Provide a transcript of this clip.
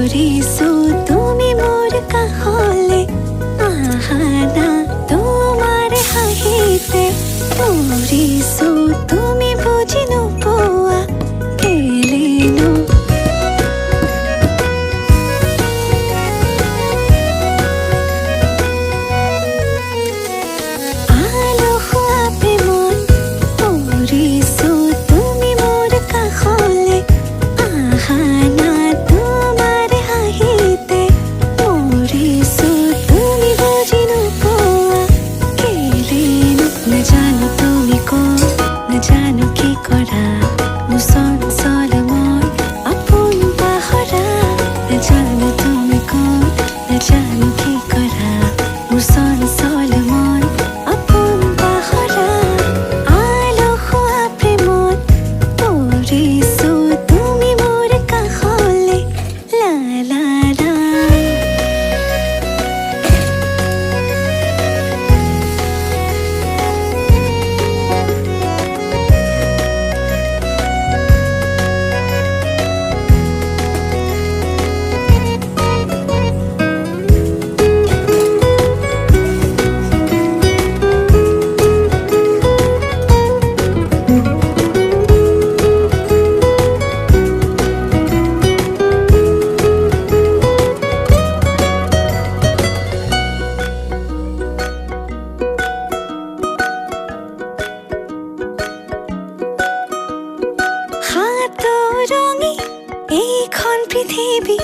পৰিছো তুমি মোৰ কাষলে আহা না তোমাৰ হাঁহিতে পৰিছো তুমি বুজি নোপোৱা কেলেনো আলসুৱা প্ৰেমত পৰিছো তুমি মোৰ কাষলে আহা না জানো কি কৰা মোৰ চঞ্চল মন আপোন পাহৰা নাজানো তুমি কোন নাজানো কি কৰা মোৰ চঞ্চল মন আপোন পাহৰা আলসুৱা প্ৰেমত পৰিছো তুমি মোৰ কাষলে লা লা লা ৰঙী এইখন পৃথিৱী